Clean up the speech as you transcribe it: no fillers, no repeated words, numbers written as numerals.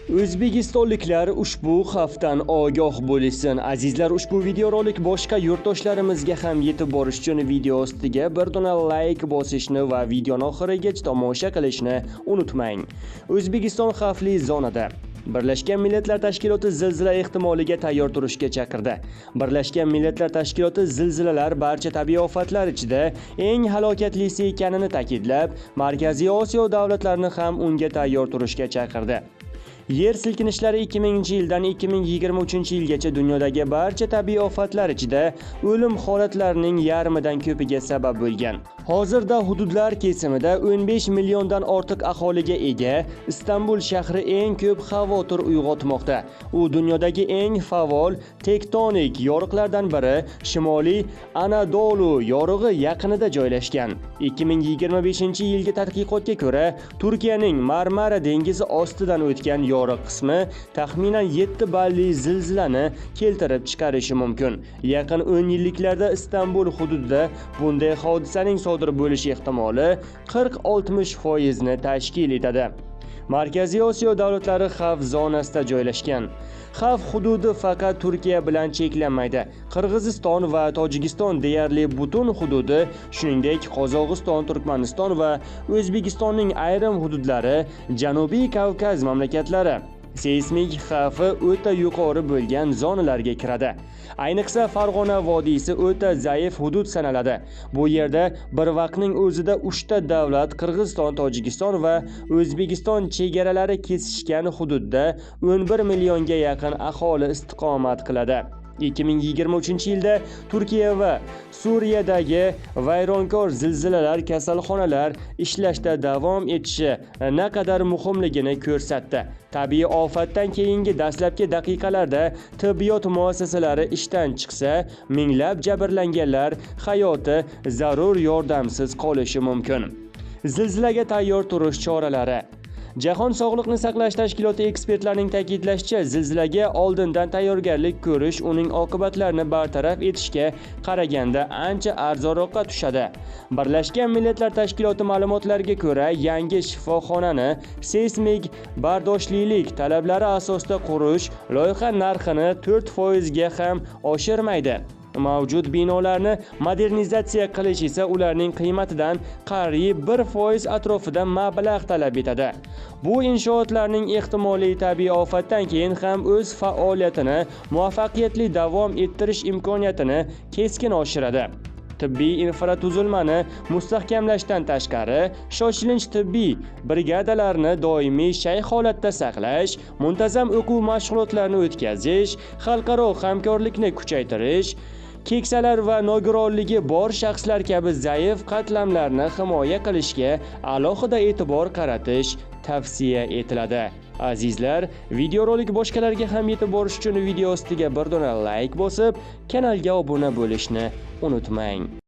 O'zbekistonliklar ushbu xavfdan ogoh bo'lishsin. Azizlar, ushbu videorolik boshqa yurtdoshlarimizga ham yetib borish uchun video ostiga bir dona like bosishni va videoni oxirigacha tomosha qilishni unutmang. O'zbekiston xavfli zonada. Birlashgan Millatlar Tashkiloti zilzila ehtimoliga tayyor turishga chaqirdi. Birlashgan Millatlar Tashkiloti zilzilalar barcha tabiiy ofatlar ichida eng halokatlisi ekanini ta'kidlab, Markaziy Osiyo davlatlarini ham unga tayyor turishga chaqirdi. Yer silkinishlari 2000-yildan 2023-yilgacha dunyodagi barcha tabiiy ofatlar ichida o'lim holatlarining yarmidan ko'piga sabab bo'lgan. Hozirda hududlar kesimida 15 milliondan ortiq aholiga ega Istanbul shahri eng ko'p xavotir uyg'otmoqda. U dunyodagi eng faol tektonik yoriqlardan biri Shimoliy Anadolu yorig'i yaqinida joylashgan. 2025-yilgi tadqiqotga ko'ra, Turkiyaning Marmara dengizi ostidan o'tgan yoriq qismi taxminan 7 balli zilzilani keltirib chiqarishi mumkin. Yaqin 10 yilliklarda Istanbul hududida bunday hodisaning sodir bo'lish ehtimoli 40-60% ni tashkil etadi. Markaziy Osiyo davlatlari xavf zonasida joylashgan. Xavf hududi faqat Turkiya bilan cheklanmaydi. Qirg'iziston va Tojikiston deyarli butun hududi, shuningdek Qozog'iston, Turkmaniston va O'zbekistonning ayrim hududlari, Janubiy Kavkaz mamlakatlari seysmik xavfi o'ta yuqori bo'lgan zonalarga kiradi. Ayniqsa Farg'ona vodiysi o'ta zaif hudud sanaladi. Bu yerda bir vaqtning o'zida 3 ta davlat, Qirg'iziston, Tojikiston va O'zbekiston chegaralari kesishgan hududda 11 millionga yaqin aholi istiqomat qiladi. 2023-yilda Turkiya va Suriyadagi vayronkor zilzilalar kasalxonalar ishlashda davom etishi naqadar muhimligini ko'rsatdi. Tabiiy ofatdan keyingi dastlabki daqiqalarda tibbiyot muassasalari ishdan chiqsa, minglab jabrlanganlar hayoti zarur yordamsiz qolishi mumkin. Zilzilaga tayyor turish choralari. Jahon Sog'liqni saqlash tashkiloti ekspertlarining ta'kidlashicha, zilzilaga oldindan tayyorgarlik ko'rish uning oqibatlarini bartaraf etishga qaraganda ancha arzonroqqa tushadi. Birlashgan Millatlar Tashkiloti ma'lumotlariga ko'ra, yangi shifoxonani seysmik bardoshlilik talablari asosida qurish loyiha narxini 4% ga ham oshirmaydi. Mavjud binolarni modernizatsiya qilish esa ularning qiymatidan qariyb 1% atrofida mablag' talab etadi. Bu inshootlarning ehtimoliy tabiiy ofatdan keyin ham o'z faoliyatini muvaffaqiyatli davom ettirish imkoniyatini keskin oshiradi. Tibbiy infratuzilmani mustahkamlashdan tashqari, shoshilinch tibbiy brigadalarni doimiy shay holatda saqlash, muntazam o'quv mashg'ulotlarini o'tkazish, xalqaro hamkorlikni kuchaytirish, keksalar va nogironligi bor shaxslar kabi zaif qatlamlarni himoya qilishga alohida e'tibor qaratish tavsiya etiladi. Azizlar, videorolik boshqalarga ham yetib borish uchun video ostiga bir dona like bosib, kanalga obuna bo'lishni unutmang.